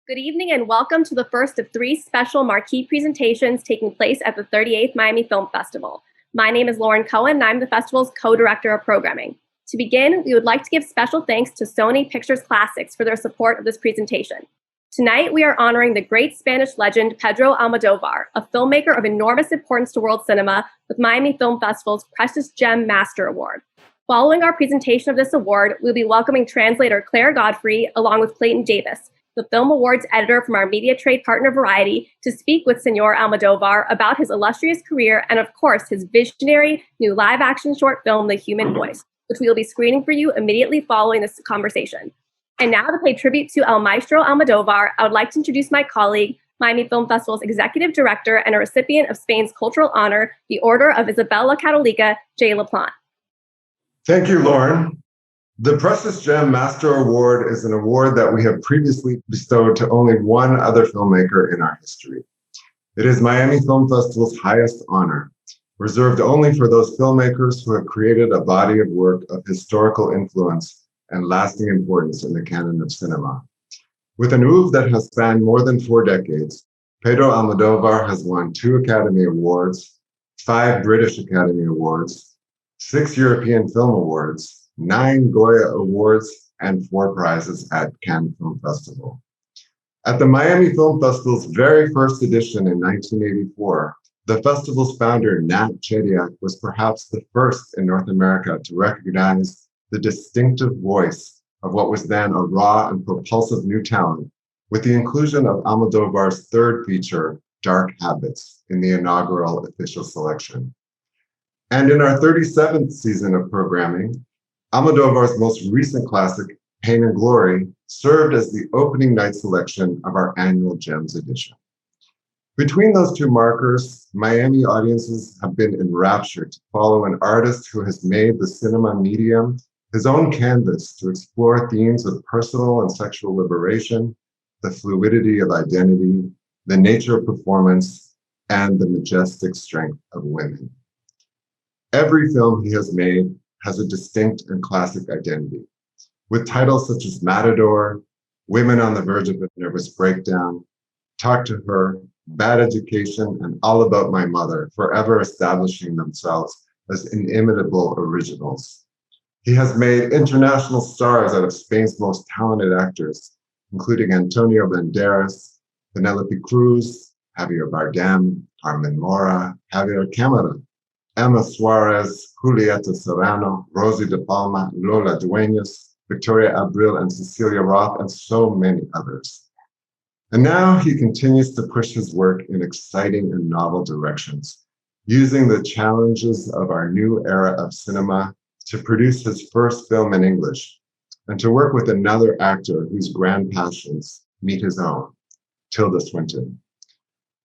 Good evening and welcome to the first of three special marquee presentations taking place at the 38th Miami Film Festival. My name is Lauren Cohen and I'm the festival's co-director of programming. To begin, we would like to give special thanks to Sony Pictures Classics for their support of this presentation. Tonight, we are honoring the great Spanish legend Pedro Almodóvar, a filmmaker of enormous importance to world cinema with Miami Film Festival's Precious Gem Master Award. Following our presentation of this award, we'll be welcoming translator Claire Godfrey along with Clayton Davis, the Film Awards editor from our media trade partner Variety, to speak with Senor Almodóvar about his illustrious career and, of course, his visionary new live-action short film, The Human Voice, which we will be screening for you immediately following this conversation. And now, to pay tribute to El Maestro Almodóvar, I would like to introduce my colleague, Miami Film Festival's executive director and a recipient of Spain's cultural honor, the Order of Isabel la Católica, Jay LaPlante. Thank you, Lauren. The Precious Gem Master Award is an award that we have previously bestowed to only one other filmmaker in our history. It is Miami Film Festival's highest honor, reserved only for those filmmakers who have created a body of work of historical influence and lasting importance in the canon of cinema. With an oeuvre that has spanned more than 4 decades, Pedro Almodóvar has won 2 Academy Awards, 5 British Academy Awards, 6 European Film Awards, 9 Goya Awards, and 4 prizes at Cannes Film Festival. At the Miami Film Festival's very first edition in 1984, the festival's founder, Nat Chediak, was perhaps the first in North America to recognize the distinctive voice of what was then a raw and propulsive new talent, with the inclusion of Almodóvar's 3rd feature, Dark Habits, in the inaugural official selection. And in our 37th season of programming, Almodóvar's most recent classic, Pain and Glory, served as the opening night selection of our annual Gems edition. Between those 2 markers, Miami audiences have been enraptured to follow an artist who has made the cinema medium his own canvas to explore themes of personal and sexual liberation, the fluidity of identity, the nature of performance, and the majestic strength of women. Every film he has made has a distinct and classic identity, with titles such as Matador, Women on the Verge of a Nervous Breakdown, Talk to Her, Bad Education, and All About My Mother, forever establishing themselves as inimitable originals. He has made international stars out of Spain's most talented actors, including Antonio Banderas, Penelope Cruz, Javier Bardem, Carmen Mora, Javier Camara, Emma Suarez, Julieta Serrano, Rosie De Palma, Lola Dueñas, Victoria Abril, and Cecilia Roth, and so many others. And now he continues to push his work in exciting and novel directions, using the challenges of our new era of cinema to produce his first film in English, and to work with another actor whose grand passions meet his own, Tilda Swinton.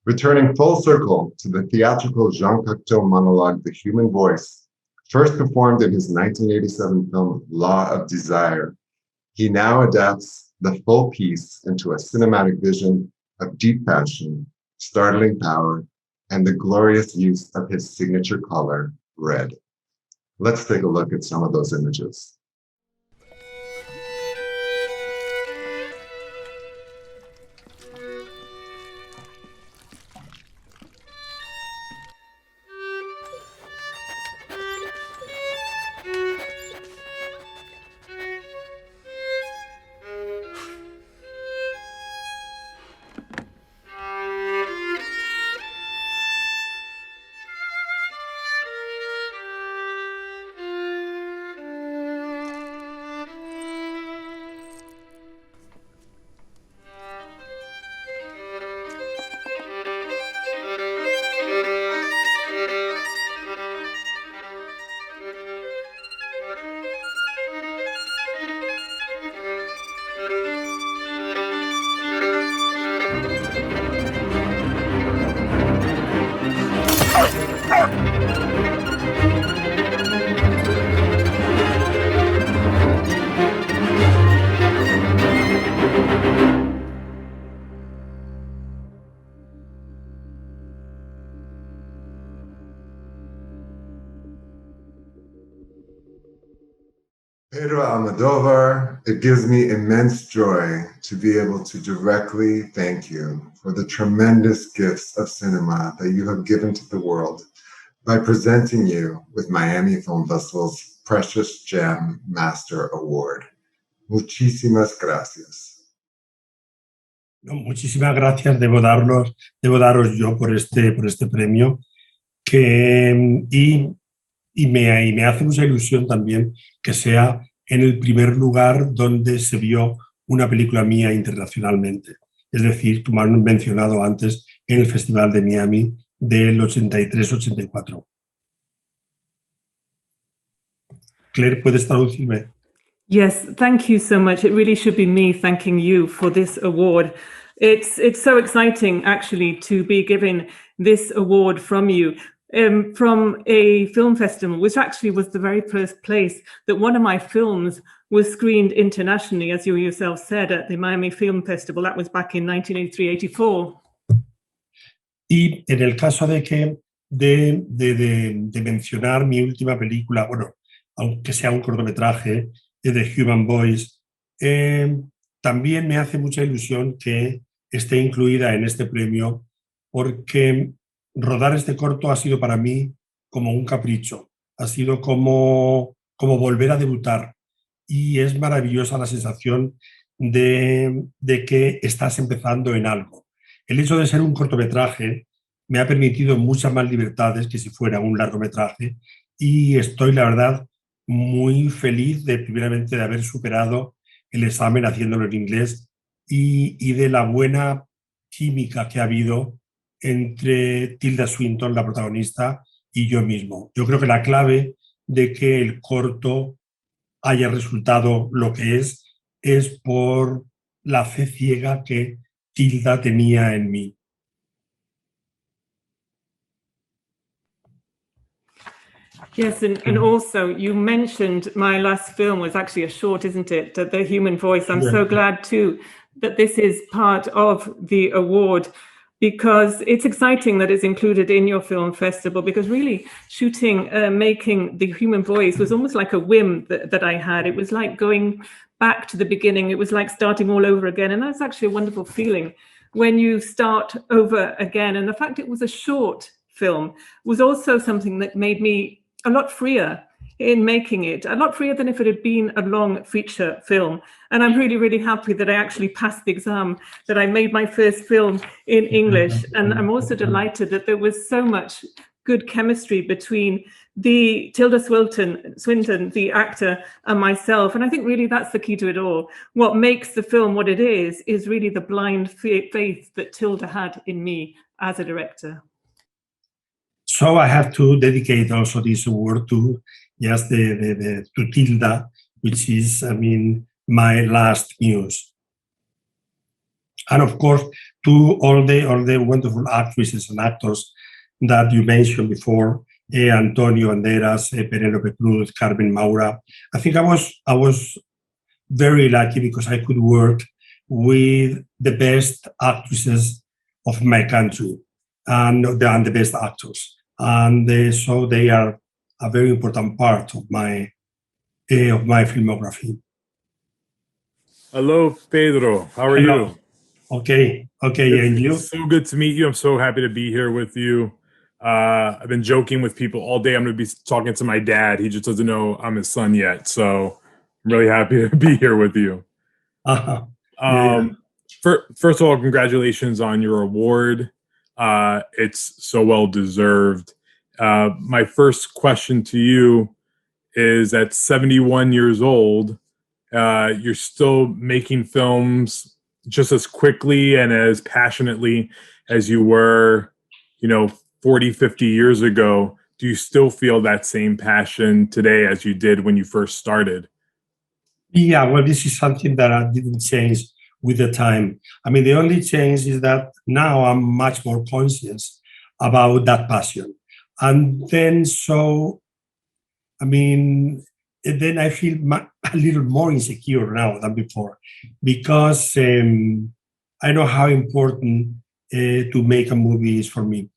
Returning full circle to the theatrical Jean Cocteau monologue, The Human Voice, first performed in his 1987 film Law of Desire, he now adapts the full piece into a cinematic vision of deep passion, startling power, and the glorious use of his signature color, red. Let's take a look at some of those images. Almodóvar, it gives me immense joy to be able to directly thank you for the tremendous gifts of cinema that you have given to the world by presenting you with Miami Film Festival's Precious Gem Master Award. Muchísimas gracias. No, muchísimas gracias, debo daros yo por este premio y me hace mucha ilusión también que sea en el primer lugar donde se vio una película mía internacionalmente. Es decir, como han mencionado antes, en el Festival de Miami del 83-84. Claire, ¿puedes traducirme? Yes, thank you so much. It really should be me thanking you for this award. It's so exciting, actually, to be given this award from you, from a film festival, which actually was the very first place that one of my films was screened internationally, as you yourself said, at the Miami Film Festival. That was back in 1983-84. Y en el caso de mencionar mi última película, bueno, aunque sea un cortometraje, de Human Voice, también me hace mucha ilusión que esté incluida en este premio, porque rodar este corto ha sido para mí como un capricho, ha sido como volver a debutar, y es maravillosa la sensación de que estás empezando en algo. El hecho de ser un cortometraje me ha permitido muchas más libertades que si fuera un largometraje, y estoy, la verdad, muy feliz primeramente de haber superado el examen haciéndolo en inglés y de la buena química que ha habido entre Tilda Swinton, la protagonista, y yo mismo. Yo creo que la clave de que el corto haya resultado lo que es por la fe ciega que Tilda tenía en mí. Yes, and also you mentioned my last film was actually a short, isn't it? The Human Voice. I'm so glad too that this is part of the award, because it's exciting that it's included in your film festival, because really shooting, making The Human Voice was almost like a whim that I had. It was like going back to the beginning. It was like starting all over again. And that's actually a wonderful feeling when you start over again. And the fact it was a short film was also something that made me a lot freer in making it, a lot freer than if it had been a long feature film. And I'm really, really happy that I actually passed the exam, that I made my first film in English. And I'm also delighted that there was so much good chemistry between the Tilda Swinton, the actor, and myself. And I think really that's the key to it all. What makes the film what it is really the blind faith that Tilda had in me as a director. So I have to dedicate also this award to to Tilda, which is, I mean, my last muse. And of course, to all the wonderful actresses and actors that you mentioned before, Antonio Banderas, Penélope Cruz, Carmen Maura. I think I was very lucky because I could work with the best actresses of my country and the best actors. And so they are a very important part of my filmography. Hello, Pedro. How are you? Okay, and you? It's so good to meet you. I'm so happy to be here with you. I've been joking with people all day. I'm going to be talking to my dad. He just doesn't know I'm his son yet. So I'm really happy to be here with you. First of all, congratulations on your award. It's so well deserved. My first question to you is, at 71 years old, you're still making films just as quickly and as passionately as you were, 40, 50 years ago. Do you still feel that same passion today as you did when you first started? Yeah, well, this is something that didn't change with the time. I mean, the only change is that now I'm much more conscious about that passion. And then then I feel a little more insecure now than before, because I know how important to make a movie is for me.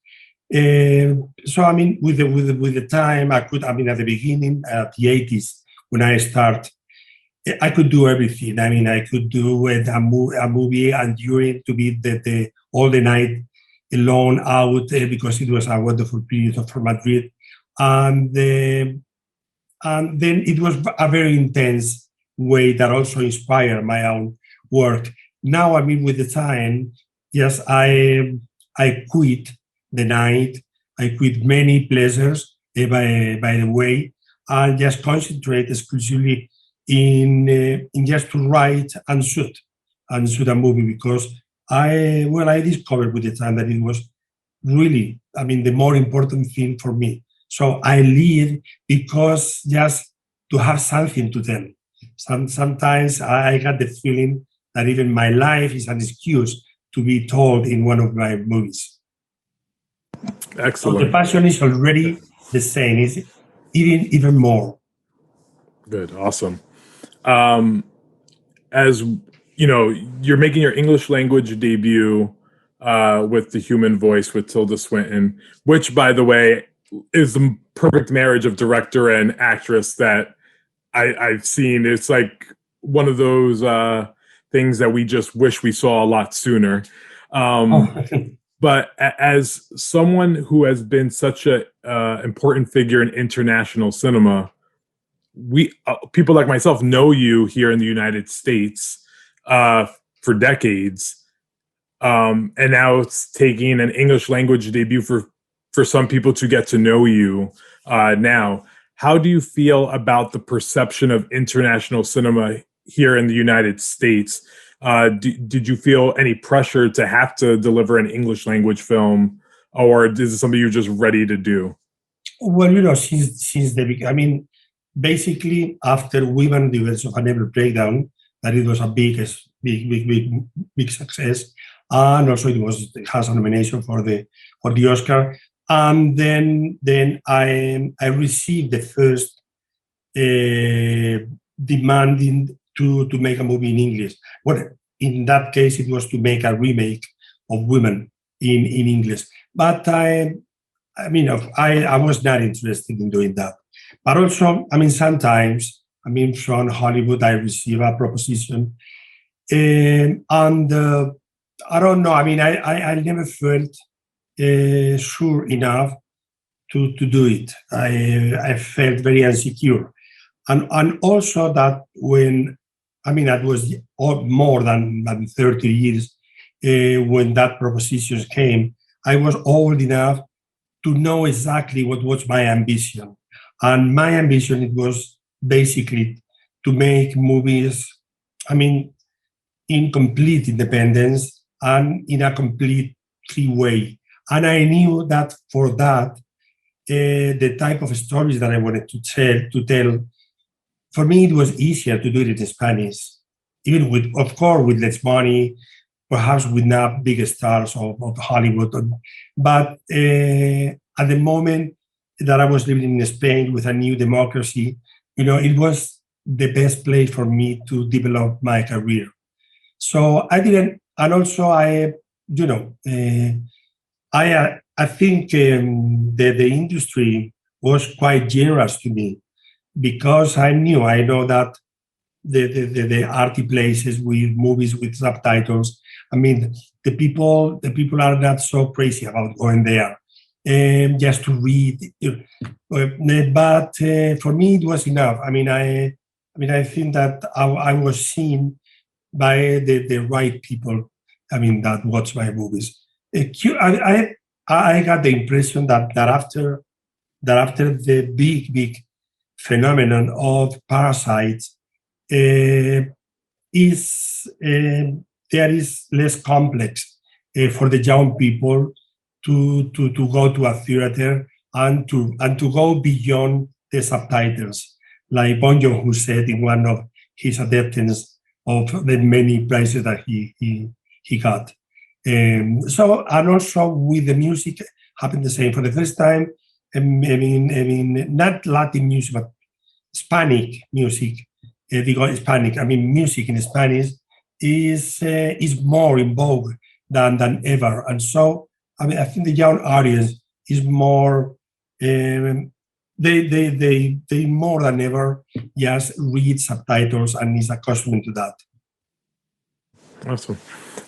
So I mean, with the time, at the beginning, at the 80s, when I start, I could do everything. I mean, I could do a movie and during to be all the night alone out because it was a wonderful period for Madrid. And then it was a very intense way that also inspired my own work. Now, I mean, with the time, yes, I quit the night. I quit many pleasures, by the way, and just concentrate exclusively in just to write and shoot a movie, because I discovered with the time that it was really, I mean, the more important thing for me. So I live because just to have something to tell. Sometimes I got the feeling that even my life is an excuse to be told in one of my movies. Excellent. So the passion is already the same, is even more. Good, awesome. As you know, you're making your English language debut with The Human Voice with Tilda Swinton, which, by the way, is the perfect marriage of director and actress that I've seen. It's like one of those things that we just wish we saw a lot sooner. But as someone who has been such a important figure in international cinema, we people like myself know you here in the United States for decades, and now it's taking an English language debut for some people to get to know you now. How do you feel about the perception of international cinema here in the United States? Did you feel any pressure to have to deliver an English language film, or is it something you're just ready to do? Well, you know, since the beginning, I mean, basically after Women the Events of a Never Breakdown, that it was a big success, and also it has a nomination for the Oscar. And then I received the first demanding to make a movie in English. Well, in that case, it was to make a remake of Women in English. But I mean, I was not interested in doing that. But also, I mean, sometimes, I mean, from Hollywood, I receive a proposition, and I don't know. I mean, I never felt sure enough to do it. I felt very insecure, and also that when, I mean, that was more than 30 years when that proposition came, I was old enough to know exactly what was my ambition. And my ambition, it was basically to make movies, I mean, in complete independence and in a complete free way. And I knew that for that, the type of stories that I wanted to tell, for me, it was easier to do it in Spanish, even with, of course, with less money, perhaps with not big stars of Hollywood. But at the moment that I was living in Spain with a new democracy, you know, it was the best place for me to develop my career. So I didn't, and also I, you know, I think the industry was quite generous to me, because I know that the arty places with movies with subtitles, I mean, the people are not so crazy about going there just to read. But for me, it was enough. I mean, I think that I was seen by the right people, I mean, that watch my movies. I got the impression that after the big phenomenon of parasites, there is less complex for the young people to go to a theater and to go beyond the subtitles, like Bong Joon-ho said in one of his adaptations of the many prizes that he got. So, and also with the music happened the same. For the first time, I mean, not Latin music, but Hispanic music. Hispanic, I mean, music in Spanish is more in vogue than ever. And so, I mean, I think the young audience is more they more than ever just read subtitles and is accustomed to that. Awesome.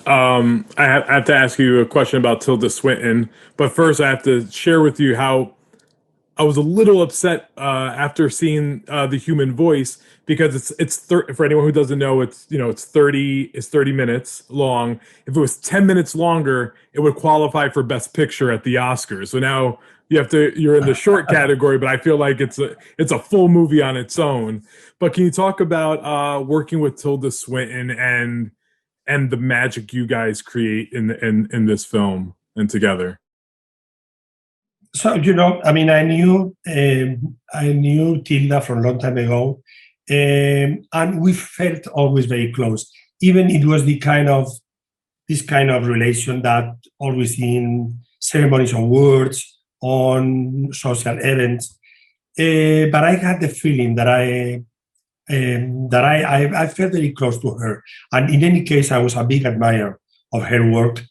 I have to ask you a question about Tilda Swinton, but first I have to share with you how I was a little upset after seeing The Human Voice, because for anyone who doesn't know, it's 30 minutes long. If it was 10 minutes longer, it would qualify for Best Picture at the Oscars. So now you're in the short category, but I feel like it's a full movie on its own. But can you talk about working with Tilda Swinton and the magic you guys create in this film and together? So, I mean, I knew Tilda from a long time ago, and we felt always very close. Even it was this kind of relation that always in ceremonies, on words, on social events. But I had the feeling that I felt very close to her, and in any case, I was a big admirer of her work.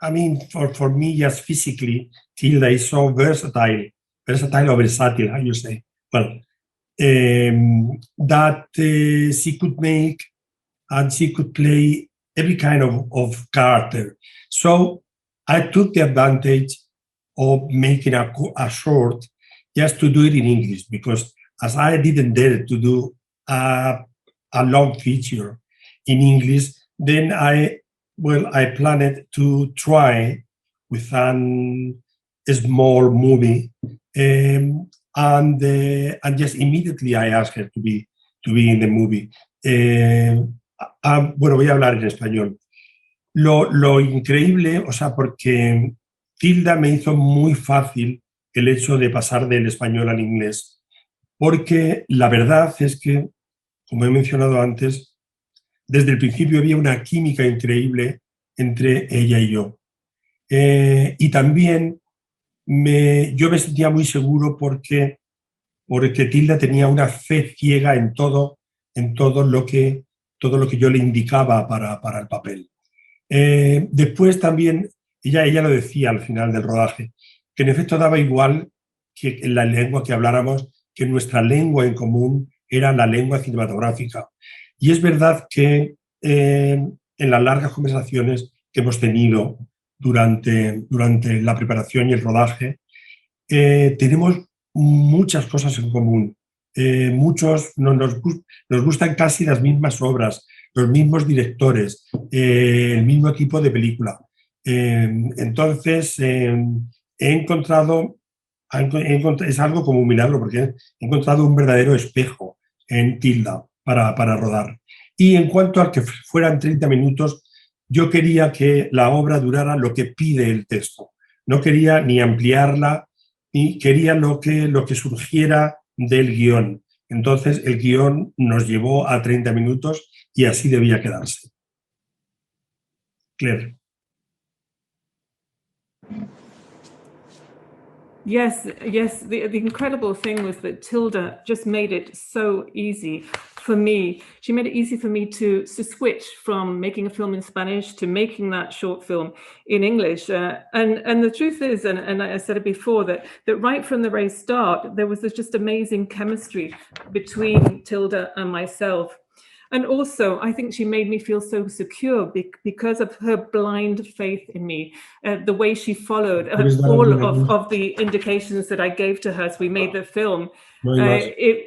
I mean, for me, just physically, Tilda is so versatile or versatile, how you say? Well, that she could make and she could play every kind of character. So I took the advantage of making a short just to do it in English, because as I didn't dare to do a long feature in English, then I planned to try with a small movie, and just immediately I asked her to be in the movie. Bueno, voy a hablar en español. Lo increíble, o sea, porque Tilda me hizo muy fácil el hecho de pasar del español al inglés, porque la verdad es que, como he mencionado antes, desde el principio había una química increíble entre ella y yo. Y también yo me sentía muy seguro porque Tilda tenía una fe ciega en todo lo que yo le indicaba para el papel. Después también, ella lo decía al final del rodaje, que en efecto daba igual que la lengua que habláramos, que nuestra lengua en común era la lengua cinematográfica. Y es verdad que en las largas conversaciones que hemos tenido durante la preparación y el rodaje, tenemos muchas cosas en común. Nos gustan casi las mismas obras, los mismos directores, el mismo equipo de película. Entonces, es algo como un milagro, porque he encontrado un verdadero espejo en Tilda para rodar. Y en cuanto a que fueran 30 minutos, yo quería que la obra durara lo que pide el texto. No quería ni ampliarla, ni quería lo que surgiera del guión. Entonces, el guión nos llevó a 30 minutos y así debía quedarse. Claire. Yes. The incredible thing was that Tilda just made it so easy for me. She made it easy for me to switch from making a film in Spanish to making that short film in English. And the truth is, and I said it before, that right from the very start, there was this just amazing chemistry between Tilda and myself. And also, I think she made me feel so secure because of her blind faith in me, the way she followed all of the indications that I gave to her as we made the film.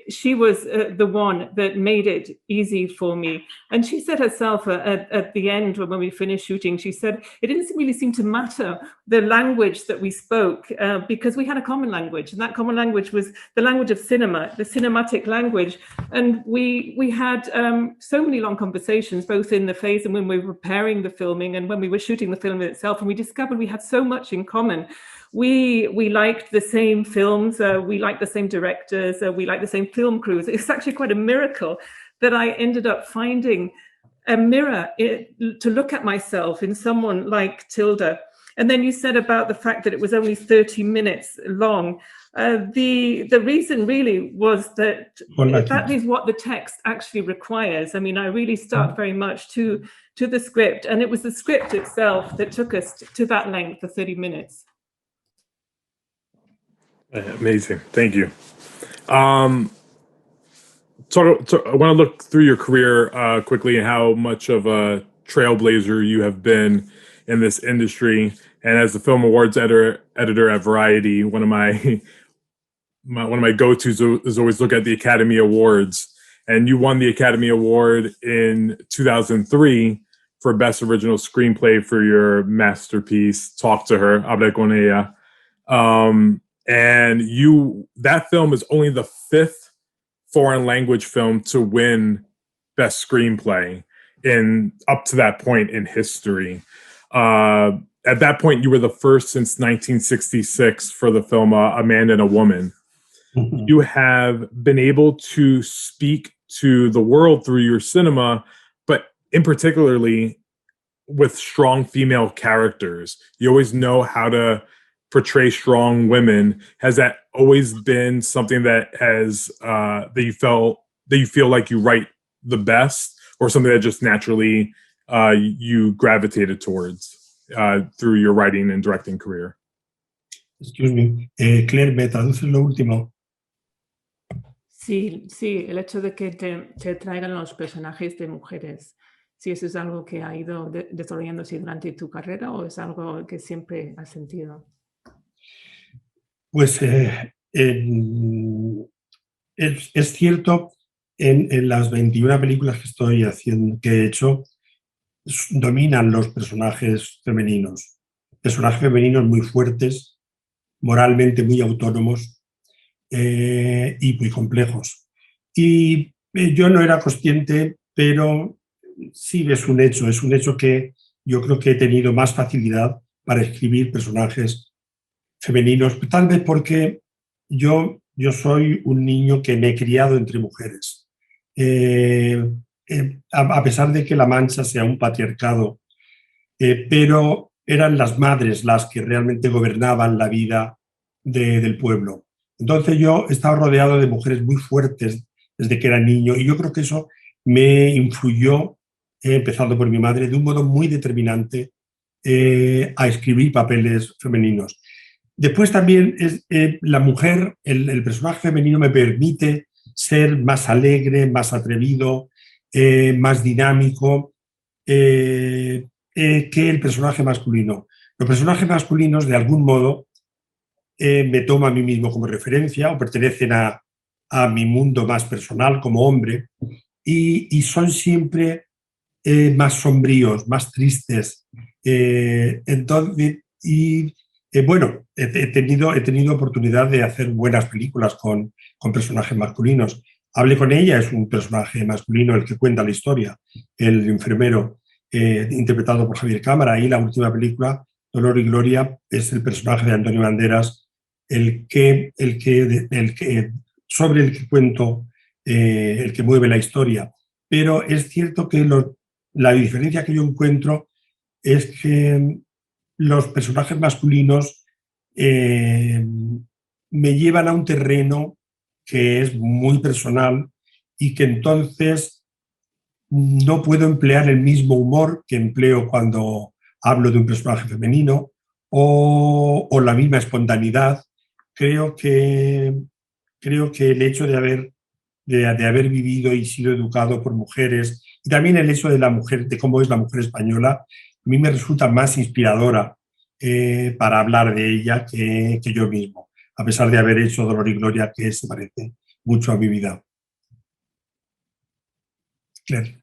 She was the one that made it easy for me. And she said herself at the end, when we finished shooting, she said, it didn't really seem to matter the language that we spoke, because we had a common language. And that common language was the language of cinema, the cinematic language. And we had so many long conversations, both in the phase and when we were preparing the filming and when we were shooting the film itself. And we discovered we had so much in common. We liked the same films, we liked the same directors, we liked the same film crews. It's actually quite a miracle that I ended up finding a mirror to look at myself in someone like Tilda. And then you said about the fact that it was only 30 minutes long. The reason really was that that is what the text actually requires. I mean, I really stuck very much to the script, and it was the script itself that took us to that length, the 30 minutes. Amazing. Thank you. I want to look through your career quickly and how much of a trailblazer you have been in this industry. And as the Film Awards editor at Variety, one of my go-tos is always look at the Academy Awards. And you won the Academy Award in 2003 for Best Original Screenplay for your masterpiece, Talk to Her, Hablé con ella. And that film is only the 5th foreign language film to win Best Screenplay up to that point in history. At that point, you were the first since 1966 for the film A Man and a Woman. Mm-hmm. You have been able to speak to the world through your cinema, but in particularly with strong female characters. You always know how to portray strong women. Has that always been something that has that you feel like you write the best, or something that just naturally you gravitated towards through your writing and directing career? Excuse me, Claire, ¿me traduces lo último? Sí, el hecho de que te traigan los personajes de mujeres, si eso es algo que ha ido desarrollándose durante tu carrera o es algo que siempre has sentido. Pues es cierto, en las 21 películas que he hecho, dominan los personajes femeninos muy fuertes, moralmente muy autónomos y muy complejos. Y yo no era consciente, pero sí es un hecho que yo creo que he tenido más facilidad para escribir personajes femeninos, tal vez porque yo soy un niño que me he criado entre mujeres. A pesar de que La Mancha sea un patriarcado, pero eran las madres las que realmente gobernaban la vida del pueblo. Entonces yo he estado rodeado de mujeres muy fuertes desde que era niño, y yo creo que eso me influyó, empezando por mi madre, de un modo muy determinante a escribir papeles femeninos. Después también la mujer, el personaje femenino me permite ser más alegre, más atrevido, más dinámico que el personaje masculino. Los personajes masculinos, de algún modo, me toman a mí mismo como referencia o pertenecen a mi mundo más personal como hombre, y son siempre más sombríos, más tristes. Bueno, he tenido oportunidad de hacer buenas películas con personajes masculinos. Hablé con ella, es un personaje masculino el que cuenta la historia, el enfermero, interpretado por Javier Cámara, y la última película, Dolor y Gloria, es el personaje de Antonio Banderas, sobre el que cuento, el que mueve la historia. Pero es cierto que la diferencia que yo encuentro es que los personajes masculinos me llevan a un terreno que es muy personal, y que entonces no puedo emplear el mismo humor que empleo cuando hablo de un personaje femenino, o la misma espontaneidad. Creo que el hecho de haber vivido y sido educado por mujeres, y también el hecho de cómo es la mujer española, a mí me resulta más inspiradora para hablar de ella que yo mismo, a pesar de haber hecho Dolor y Gloria, que se parece mucho a mi vida. Claire.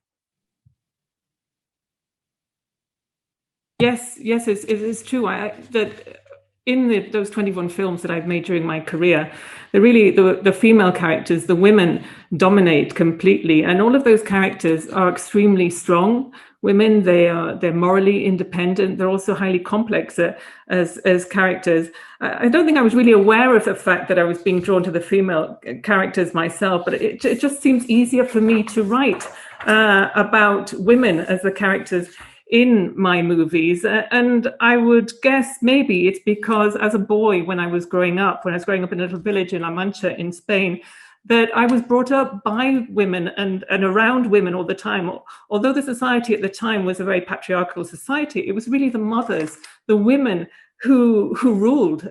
Yes, it is true. That in those 21 films that I've made during my career, the female characters, the women, dominate completely, and all of those characters are extremely strong women. They're morally independent. They're also highly complex as characters. I don't think I was really aware of the fact that I was being drawn to the female characters myself, but it just seems easier for me to write about women as the characters in my movies. And I would guess maybe it's because as a boy, when I was growing up in a little village in La Mancha in Spain, that I was brought up by women and around women all the time. Although the society at the time was a very patriarchal society, it was really the mothers, the women, who ruled.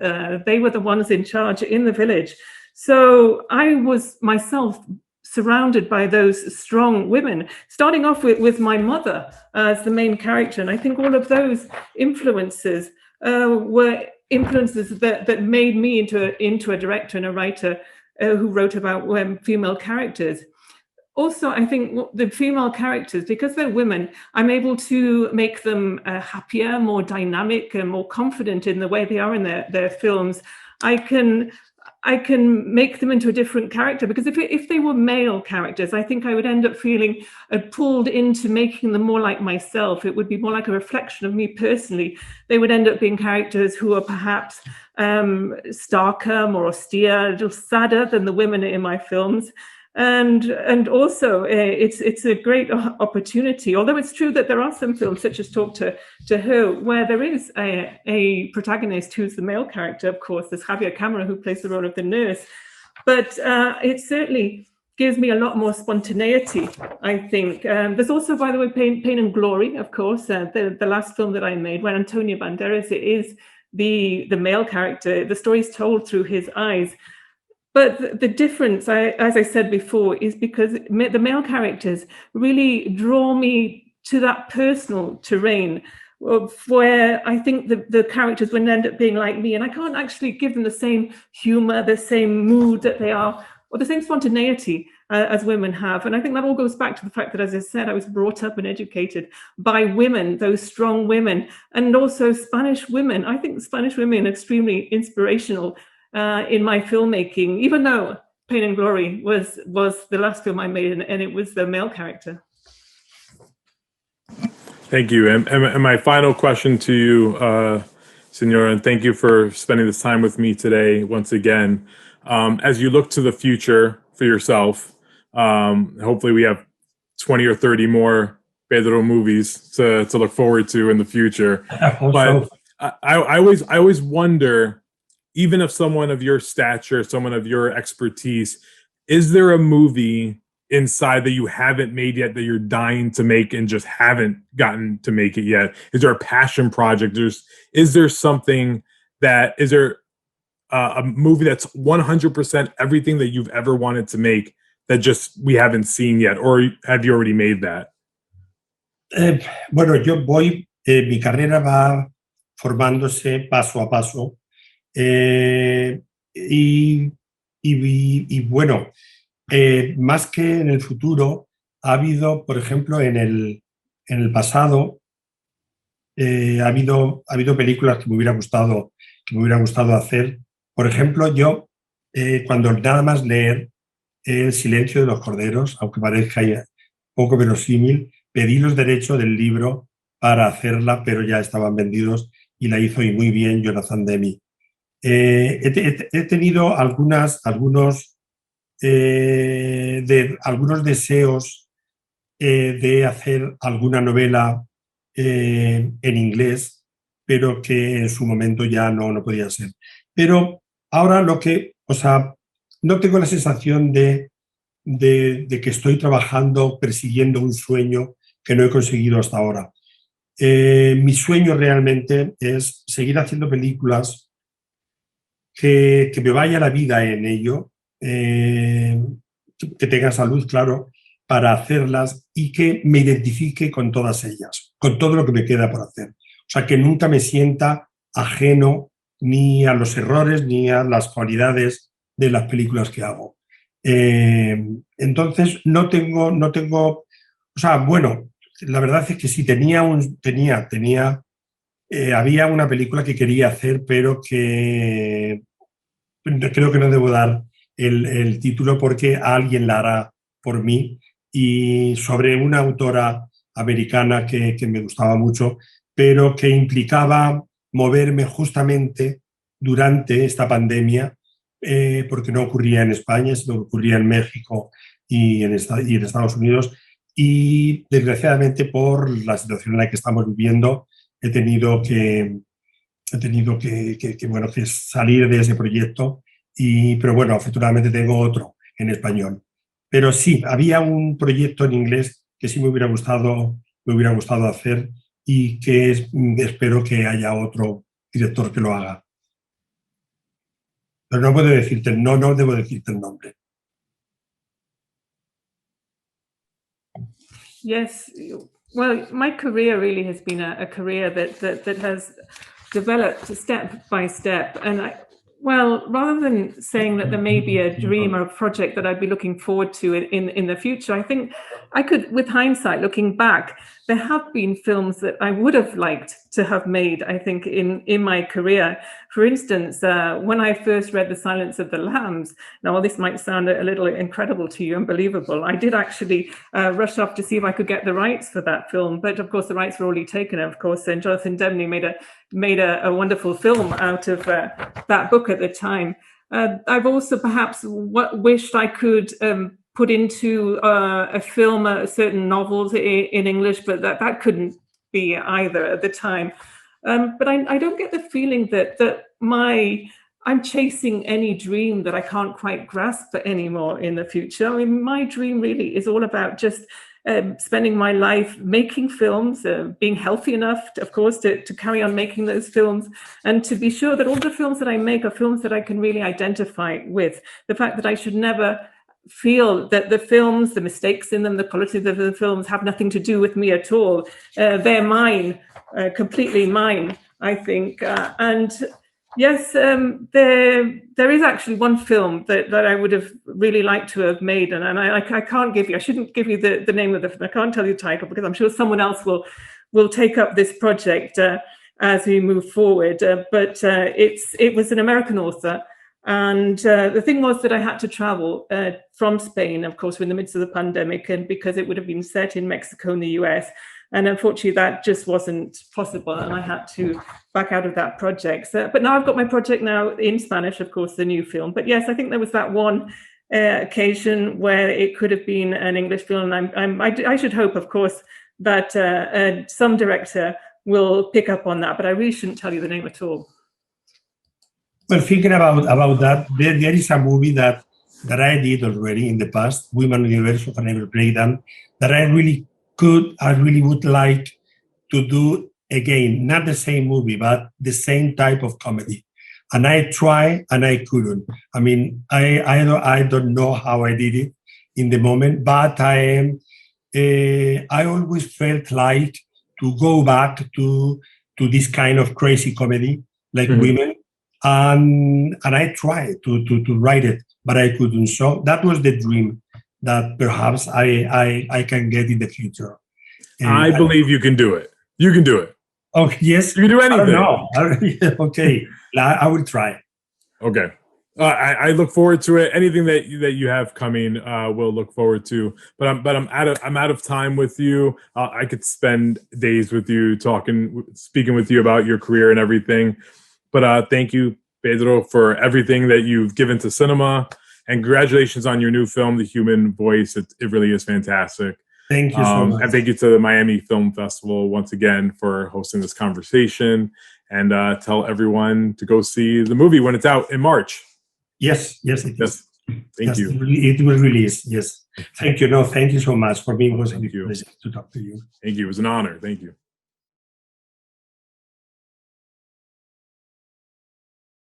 They were the ones in charge in the village. So I was myself surrounded by those strong women, starting off with my mother as the main character. And I think all of those influences were influences that made me into a director and a writer who wrote about female characters. Also, I think the female characters, because they're women, I'm able to make them happier, more dynamic, and more confident in the way they are in their films. I can make them into a different character, because if they were male characters, I think I would end up feeling pulled into making them more like myself. It would be more like a reflection of me personally. They would end up being characters who are perhaps starker, more austere, a little sadder than the women in my films. And also it's a great opportunity, although it's true that there are some films such as Talk to Her where there is a protagonist who's the male character. Of course, there's Javier Camara, who plays the role of the nurse, but it certainly gives me a lot more spontaneity, I think. There's also, by the way, Pain and Glory, of course, the last film that I made, where Antonio Banderas is the male character. The story is told through his eyes. But the difference, as I said before, is because the male characters really draw me to that personal terrain where I think the characters would end up being like me, and I can't actually give them the same humor, the same mood that they are, or the same spontaneity as women have. And I think that all goes back to the fact that, as I said, I was brought up and educated by women, those strong women, and also Spanish women. I think Spanish women are extremely inspirational in my filmmaking, even though Pain and Glory was the last film I made, and it was the male character. Thank you. And my final question to you, Senora, and thank you for spending this time with me today once again. As you look to the future for yourself, hopefully we have 20 or 30 more Pedro movies to look forward to in the future. But I always wonder, even if someone of your stature, someone of your expertise, is there a movie inside that you haven't made yet that you're dying to make and just haven't gotten to make it yet? Is there a passion project? Is there a movie that's 100% everything that you've ever wanted to make that just we haven't seen yet? Or have you already made that? Bueno, yo mi carrera va formándose paso a paso. Y bueno, más que en el futuro, ha habido, por ejemplo, en el pasado, ha habido películas que me hubiera gustado hacer. Por ejemplo, yo, cuando nada más leer El silencio de los corderos, aunque parezca poco verosímil, pedí los derechos del libro para hacerla, pero ya estaban vendidos y la hizo, y muy bien, Jonathan Demme. He tenido algunos deseos de hacer alguna novela en inglés, pero que en su momento ya no podía ser. Pero ahora no tengo la sensación de que estoy trabajando, persiguiendo un sueño que no he conseguido hasta ahora. Mi sueño realmente es seguir haciendo películas, que me vaya la vida en ello, que tenga salud, claro, para hacerlas, y que me identifique con todas ellas, con todo lo que me queda por hacer. O sea, que nunca me sienta ajeno ni a los errores ni a las cualidades de las películas que hago. Entonces, no tengo, o sea, bueno, la verdad es que sí había una película que quería hacer, pero que creo que no debo dar el título porque alguien la hará por mí, y sobre una autora americana que me gustaba mucho, pero que implicaba moverme justamente durante esta pandemia, porque no ocurría en España, sino ocurría en México y en Estados Unidos, y desgraciadamente por la situación en la que estamos viviendo he tenido que salir de ese proyecto, pero bueno, afortunadamente tengo otro en español. Pero sí, había un proyecto en inglés que sí me hubiera gustado hacer, y que espero que haya otro director que lo haga. Pero no puedo decirte, no debo decirte el nombre. Yes, well, my career really has been a career that has developed step by step. And rather than saying that there may be a dream or a project that I'd be looking forward to in the future, I think I could, with hindsight, looking back, there have been films that I would have liked to have made, I think, in my career. For instance, when I first read The Silence of the Lambs, now this might sound a little incredible to you, unbelievable, I did actually rush off to see if I could get the rights for that film, but of course the rights were already taken, of course, and Jonathan Debney made a wonderful film out of that book at the time. I've also perhaps wished I could put into a film certain novels in English, but that couldn't be either at the time. But I don't get the feeling that I'm chasing any dream that I can't quite grasp anymore in the future. I mean, my dream really is all about just spending my life making films, being healthy enough, of course, to carry on making those films, and to be sure that all the films that I make are films that I can really identify with. The fact that I should never feel that the films, the mistakes in them, the quality of the films have nothing to do with me at all. They're mine, completely mine, I think. And yes, there is actually one film that I would have really liked to have made, and I can't give you, I shouldn't give you the name of the film, I can't tell you the title, because I'm sure someone else will take up this project as we move forward. But it was an American author. And the thing was that I had to travel from Spain, of course, in the midst of the pandemic, and because it would have been set in Mexico and the US. And unfortunately, that just wasn't possible, and I had to back out of that project. But now I've got my project now in Spanish, of course, the new film. But yes, I think there was that one occasion where it could have been an English film. And I should hope, of course, that some director will pick up on that, but I really shouldn't tell you the name at all. Well, thinking about that, there is a movie that I did already in the past, Women in the Universe of an Ever Breakdown, that I really would like to do again, not the same movie, but the same type of comedy. And I tried and I couldn't. I mean, I don't know how I did it in the moment, but I always felt like to go back to this kind of crazy comedy, like Women. And I tried to write it, but I couldn't. So that was the dream that perhaps I can get in the future. And I believe you can do it. You can do it. Oh, yes. You can do anything. I don't know. Okay, I will try. Okay. I look forward to it. Anything that you have coming, we'll look forward to. But I'm out of time with you. I could spend days with you speaking with you about your career and everything. But thank you, Pedro, for everything that you've given to cinema, and congratulations on your new film, The Human Voice. It really is fantastic. Thank you so much. And thank you to the Miami Film Festival once again for hosting this conversation. And tell everyone to go see the movie when it's out in March. Yes, it is. Thank you. It will release. Yes. Thank you. No, thank you so much for being. It was a pleasure to talk to you. Thank you. It was an honor. Thank you.